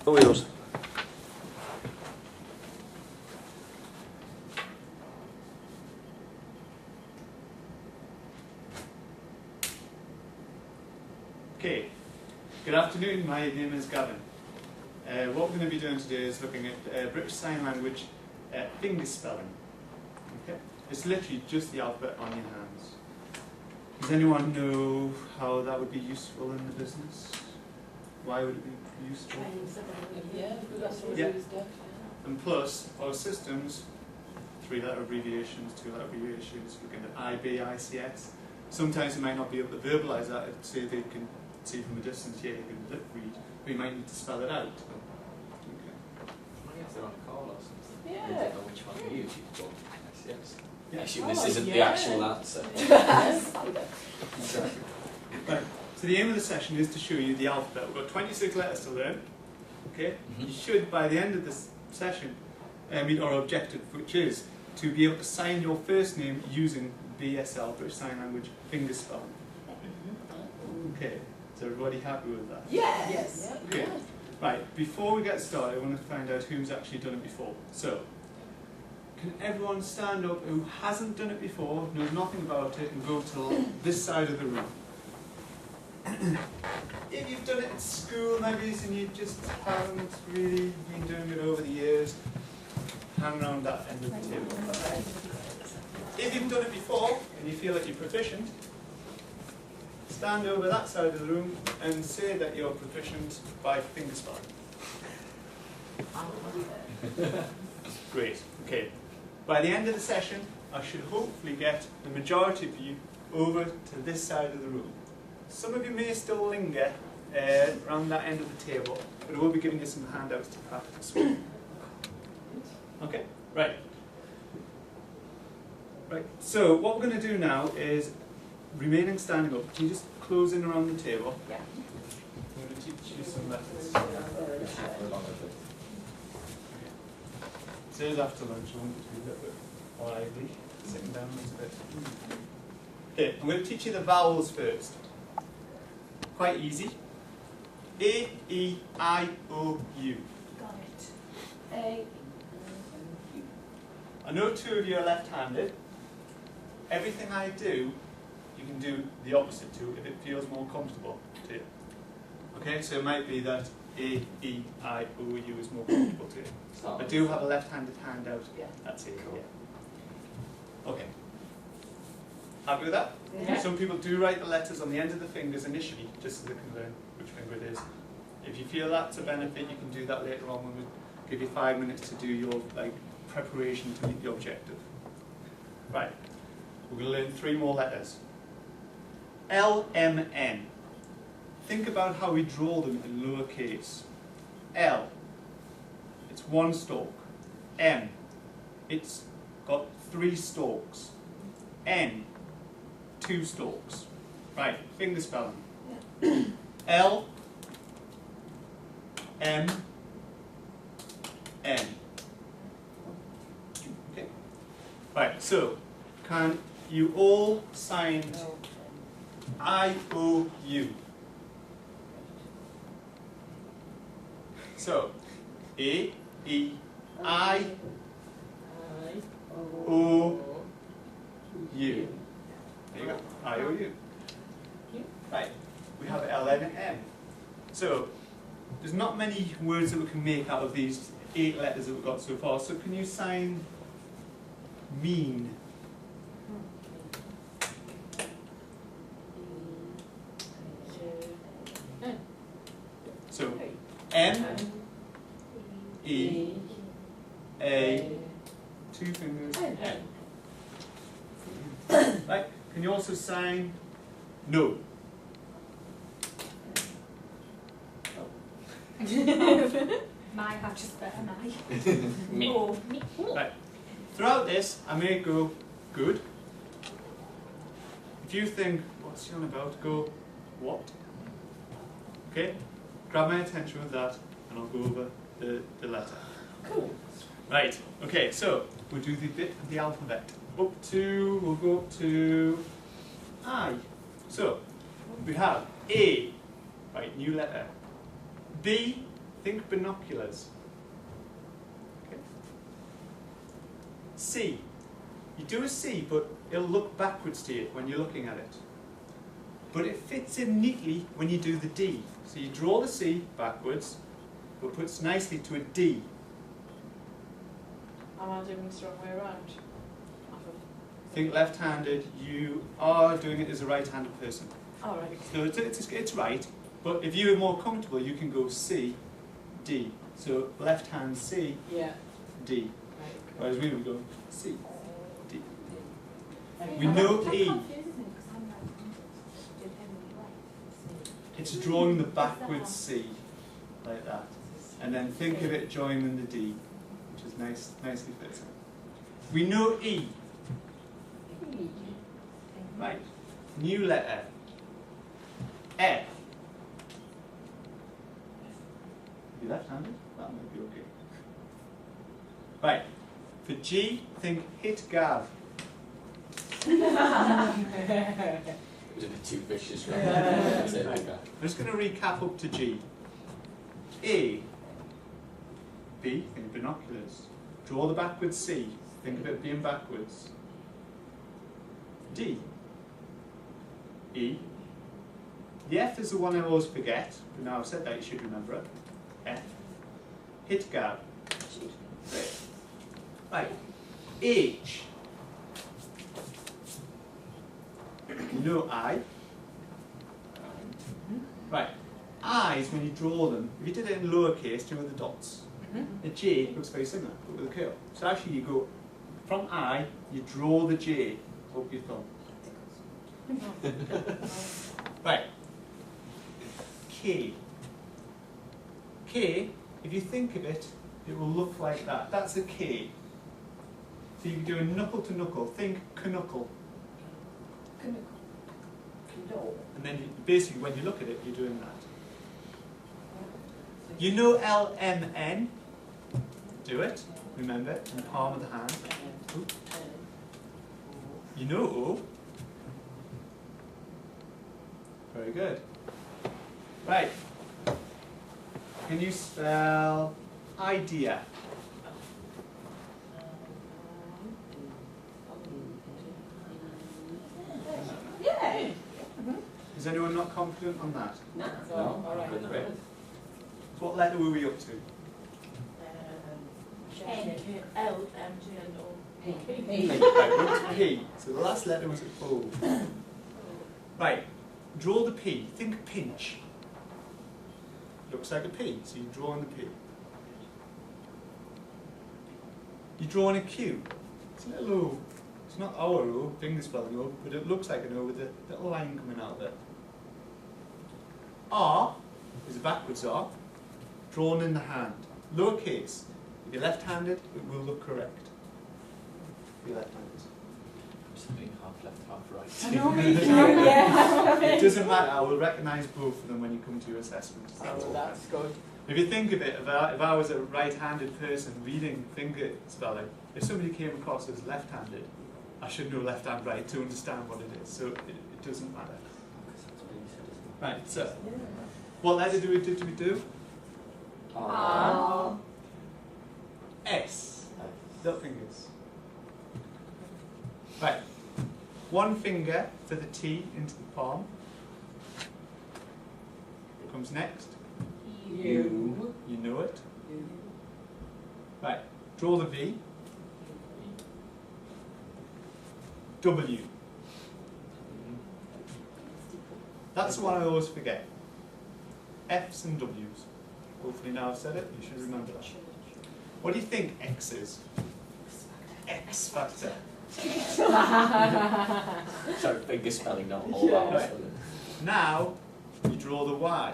The wheels. Okay, good afternoon, my name is Gavin. What we're going to be doing today is looking at British Sign Language finger spelling. Okay? It's literally just the alphabet on your hands. Does anyone know how that would be useful in the business? Why would it be useful? Yeah. And plus, our systems, 3-letter abbreviations, 2-letter abbreviations, looking at IB, ICS. Sometimes they might not be able to verbalise that, say they can see from a distance, yeah, you can lip read, but you might need to spell it out. Okay. If they're on a call or something, Yeah. they don't know which one to use, you can go, yes. Yeah. I assume this isn't the actual answer. Exactly. Right. So the aim of the session is to show you the alphabet. We've got 26 letters to learn. Okay? You should, by the end of this session, meet our objective, which is to be able to sign your first name using BSL, British Sign Language, finger spelling. Okay. Is everybody happy with that? Yes. Okay. Right. Before we get started, I want to find out who's actually done it before. So, can everyone stand up who hasn't done it before, knows nothing about it, and go to this side of the room? If you've done it at school maybe and you just haven't really been doing it over the years, hang around that end of the table. If you've done it before and you feel like you're proficient, stand over that side of the room and say that you're proficient by finger spelling. Great, okay. By the end of the session, I should hopefully get the majority of you over to this side of the room. Some of you may still linger around that end of the table, but I will be giving you some handouts to practice with. Okay, right. Right, so what we're going to do now is, remaining standing up, can you just close in around the table? Yeah. I'm going to teach you some methods. So it is after lunch, I want you to be a little bit lively, sitting down a little bit. Okay, I'm going to teach you the vowels first. Quite easy. A, E, I, O, U. Got it. A. I know 2 of you are left-handed. Everything I do, you can do the opposite to if it feels more comfortable to you. Okay, so it might be that A, E, I, O, U is more comfortable to you. I do have a left-handed handout. Yeah. That's it. Cool. Yeah. Okay. Happy with that? Yeah. Some people do write the letters on the end of the fingers initially, just so they can learn which finger it is. If you feel that's a benefit, you can do that later on when we give you 5 minutes to do your preparation to meet the objective. Right. We're going to learn 3 more letters. L, M, N. Think about how we draw them in lowercase. L, it's 1 stalk. M, it's got 3 stalks. N, 2 stalks. Right, finger spelling. Yeah. L, M, N. Okay. Right, so can you all sign I, O, U? So, A, E, I, O, U. There you go. I, O, U. Right. We have L, N, and M. So, there's not many words that we can make out of these 8 letters that we've got so far. So, can you sign mean? So, M, E, A, 2 fingers, N. Right? Can you also sign no? My, I've just put an I. Me. Oh, me. Right. Throughout this, I may go good. If you think, what's she on about? Go, what? Okay? Grab my attention with that, and I'll go over the letter. Cool. Right, okay, so we'll do the bit of the alphabet. We'll go up to I. So, we have A, right, new letter. B, Think binoculars. Okay. C. You do a C, but it'll look backwards to you when you're looking at it. But it fits in neatly when you do the D. So you draw the C backwards, but puts nicely to a D. Am I doing this the wrong way around? Think left-handed, you are doing it as a right-handed person. Oh, right. So it's right, but if you're more comfortable, you can go C, D. So left hand C, Yeah. D. Right. Whereas we would go C, D. Okay. We know That E. confuses me because I'm right-handed. Did Emily right? It's drawing the backwards C, like that. And then think of it joining the D, which is nicely fits in. We know E. Right. New letter. F. Be left-handed? That might be okay. Right. For G, think hit Gav. It was a bit too vicious, right? That's it, okay. I'm just going to recap up to G. A. B, think binoculars. Draw the backwards C. Think of it being backwards. D. E. The F is the one I always forget, but now I've said that, you should remember it. F. Hit Gab. Great. Right. H. You know I. Right. I is when you draw them. If you did it in lowercase, do you know the dots? A J looks very similar, but with a curl. So actually you go from I, you draw the J up your thumb. Right. K. K, if you think of it, it will look like that. That's a K. So you can do a knuckle to knuckle. Think knuckle. And then basically when you look at it, you're doing that. You know LMN? Do it. Remember, in the palm of the hand. Ooh. You know O? Very good. Right. Can you spell idea? Yeah. Is anyone not confident on that? No. No, All right. couldn't Great. have. What letter were we up to? L, M, G, and O. Right, we're up to P. So the last letter was O. Right. Draw the P. Think pinch. Looks like a P, so you draw on the P. You draw on a Q. It's a little O. It's not our O, finger spelling O, but it looks like an O with a little line coming out of it. R is a backwards R, drawn in the hand. Lowercase. If you're left-handed, it will look correct. If you're left-handed. Something half left, half right. I know me too, yeah. It doesn't matter, I will recognise both of them when you come to your assessment. Oh, that's good. If you think of it, if I was a right-handed person reading finger spelling, if somebody came across as left-handed, I should know left and right to understand what it is, so it doesn't matter. Right, so, what letter did we do? R. S. Little fingers. Right. One finger for the T into the palm. What comes next? U. You know it. Right. Draw the V. W. That's the one I always forget. F's and W's. Hopefully now I've said it, you should remember that. What do you think X is? X factor. Sorry, finger spelling, not all Yeah. R's. Now you draw the Y.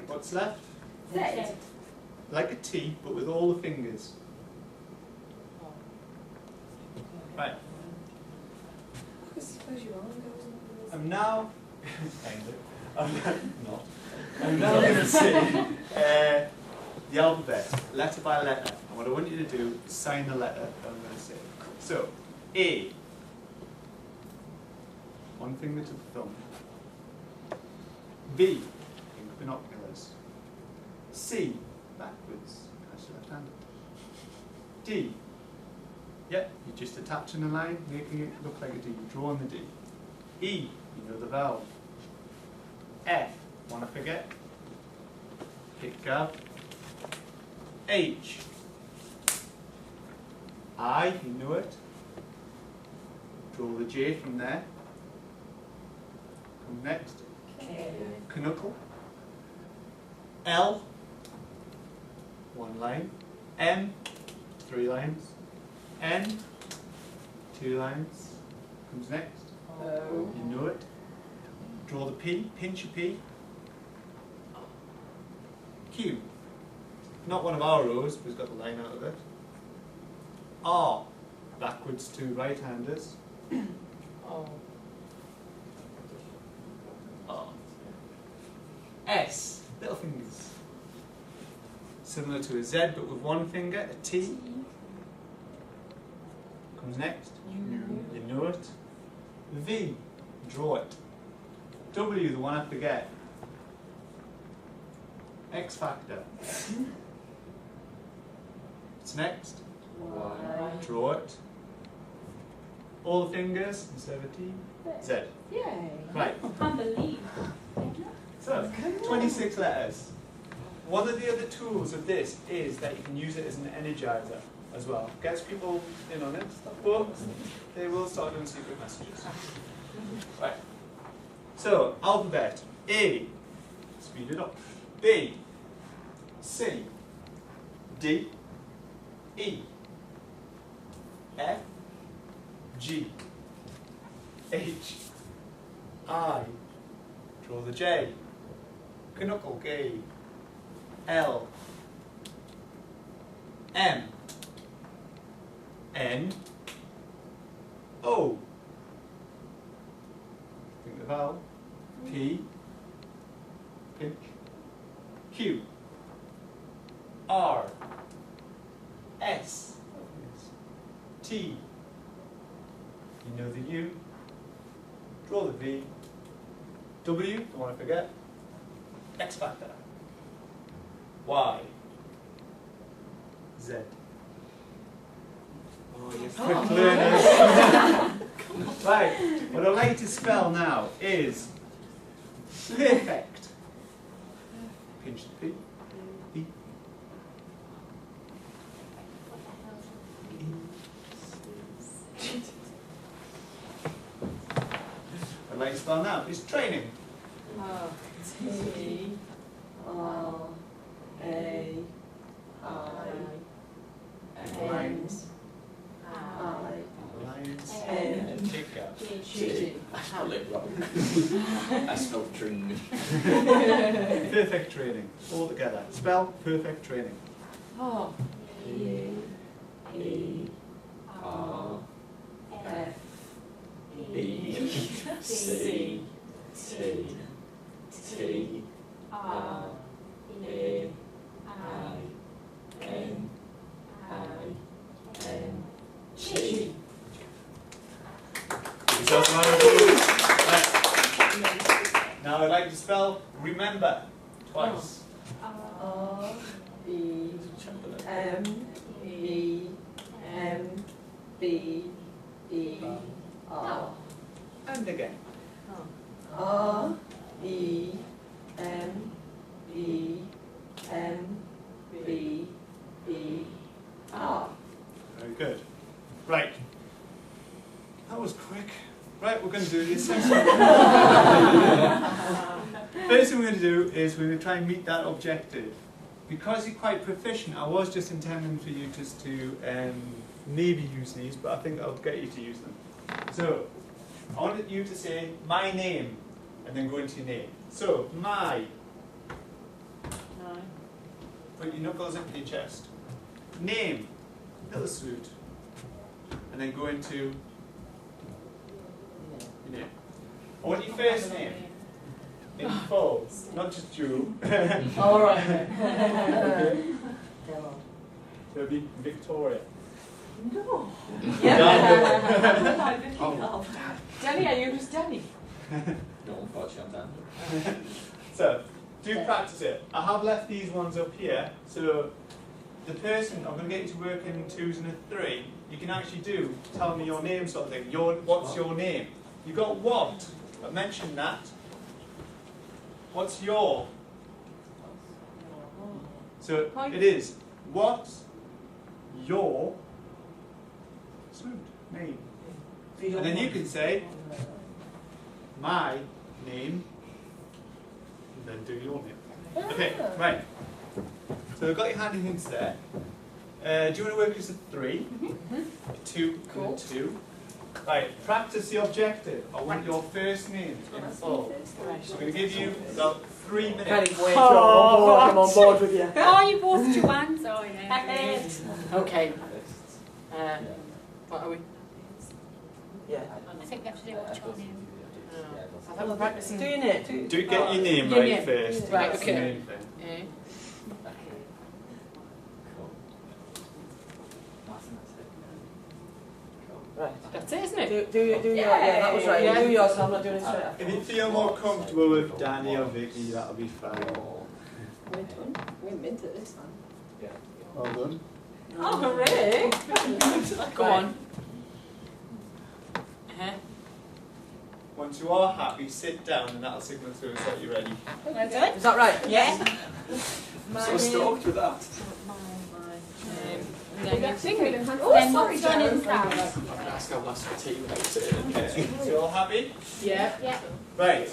What's left? Z. Like a T, but with all the fingers. Right. I suppose your arm goes on. I'm now, kind of, I'm not. I'm now going to say the alphabet, letter by letter. And what I want you to do is sign the letter that I'm going to say. So, A. One finger to the thumb. B, think binoculars. C, backwards, that's left-handed. D, yep, you're just attaching a line, making it look like a D, drawing the D. E, you know the valve. F, want to forget? Pick Gav. H, I, you know it. Draw the J from there. Come next. Knuckle. L, one line. M, 3 lines. N, 2 lines. Comes next. You know it. Draw the P, pinch a P. Q, not one of our rows, but it's got the line out of it. R, backwards to right-handers. R. S, little fingers. Similar to a Z, but with one finger. A T comes next. You know it. V, draw it. W, the one I forget. X factor. What's next? Draw it. All the fingers instead of a T. Z. Yay. Right. Can't believe. So, 26 letters. One of the other tools of this is that you can use it as an energizer as well. Gets people in on it, but they will start doing secret messages. Right. So, alphabet. A. Speed it up. B. C. D. E. F. G. H. I. Draw the J. Knuckle K. L. M. N. O. Think the vowel. P. Pinch. Q. R. S. T. You know the U. Draw the V. W, don't want to forget. X factor. Y. Z. Oh, you quick learners. Right, what I'd like to spell now is perfect. Pinch the P. E. I'd like to spell now is training. T R A I N I Lines. N Take out. G. I spelled it wrong. I spelled tring. Perfect training. All together. Spell perfect training. E E R F B C T T R A I N I N G. Yourself a round of applause. Right. Now I'd like to spell remember twice. R E M E M B E R And again. R E M E M B E R. Very good. Right. That was quick. Right, we're going to do the assessment. First thing we're going to do is we're going to try and meet that objective. Because you're quite proficient, I was just intending for you just to maybe use these, but I think I'll get you to use them. So, I wanted you to say my name and then go into your name. So, my. Put your knuckles into your chest. Name. Little salute. And then go into your name. I want your first name. In full, not just you. All right. Okay. So it'll be Victoria. No. Oh. Danny, are you just Danny? No, unfortunately, I'm done. So, do practice it. I have left these ones up here, so the person, I'm going to get you to work in 2s and a 3, you can actually do, tell me your name sort of thing. What's your name? You got what? I mentioned that. What's your? So it is, what's your name? And then you can say, my name, and then do your name. Okay, right. So I've got your handy hints there. Do you want to work as a 3? A 2 and a 2. Right, practice the objective. I want your first name in full. So I'm going to give you about 3 minutes. I'm on board with you. Oh, you both Joanne's, oh yeah. Okay. What are we? Yeah. I think we have to do what's your name. I thought we were practicing doing it. Do get your name Your right name. first. Right, That's the okay. main thing. Right. That's it, isn't it? Do your, yeah, that was right. Yeah. Do yours, I'm not doing it straight after. If you feel more comfortable with Danny or Vicky, that'll be fine. We're mint at this one. Well done. Oh, really? Go on. Once you are happy, sit down and that'll signal to us that you're ready. Well done. Is that right? Yeah. I'm so stoked with that. Then you sing it. Oh, Then sorry, what's done Joe. inside? I'm going to ask our last team about it. Okay. So you all happy? Yeah. Yeah. Right.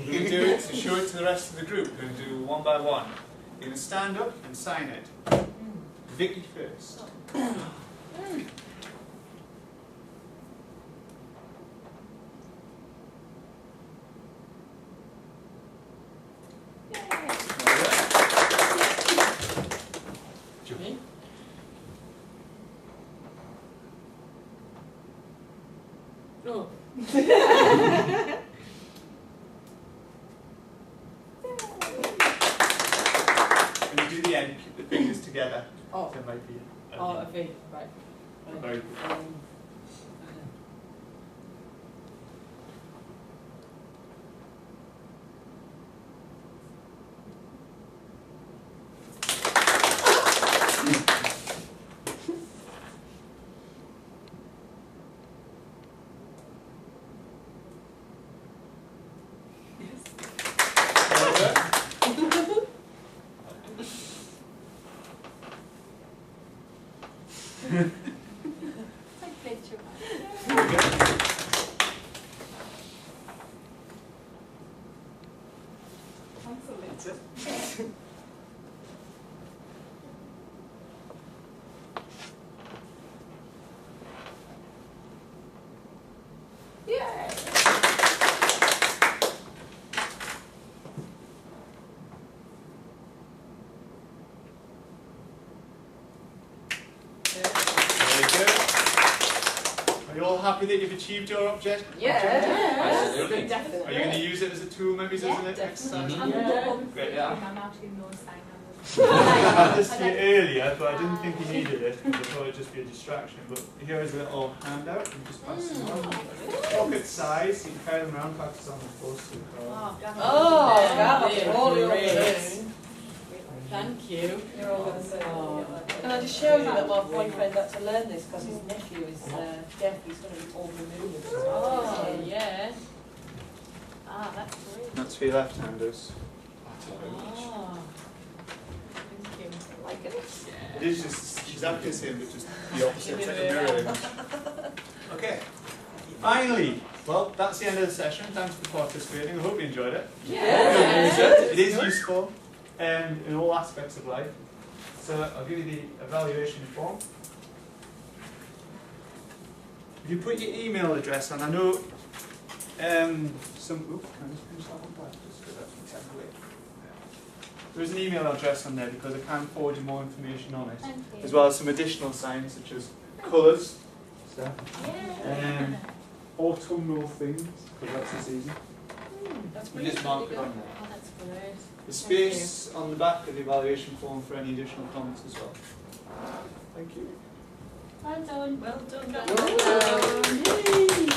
You're going to do it to show it to the rest of the group. We're going to do one by one. You're going to stand up and sign it. Vicky first. Jimmy? Oh. When you do the end, keep the fingers together. Oh. So it might be a Oh, a V, right. Very good. That's it. Very good. Are you all happy that you've achieved your objective? Absolutely. Are you going to use it as a tool, maybe, as an exercise? Definitely. Great. I'm actually no sign I had this to you earlier, but I didn't think you needed it because I thought it'd just be a distraction. But here is a little handout. You just pass them on. Pocket size, you can carry them around, practice on the post. Oh, Gavin, all your own. Thank you. You're all going to say. Can I just show you that my boyfriend had to learn this because his nephew is deaf, he's going to be all removed. Oh, yeah. Ah, that's great. That's for your left-handers. Oh. Thank you. Like it? It is just exactly the same, but just the opposite. It's like a mirror image. Okay. Finally, well, that's the end of the session. Thanks for participating. I hope you enjoyed it. Yeah. It is useful in all aspects of life. So I'll give you the evaluation form. If you put your email address on, I know oops, can I just finish that one back? Just because that's the template. There's an email address on there because I can forward you more information on it, Thank you. as well as some additional signs such as colours, Yeah. autumnal things, because that's the season. That's We just mark it on there. Oh, that's great. The space on the back of the evaluation form for any additional comments as well. Thank you. Well done. Well done. Well done. Yay.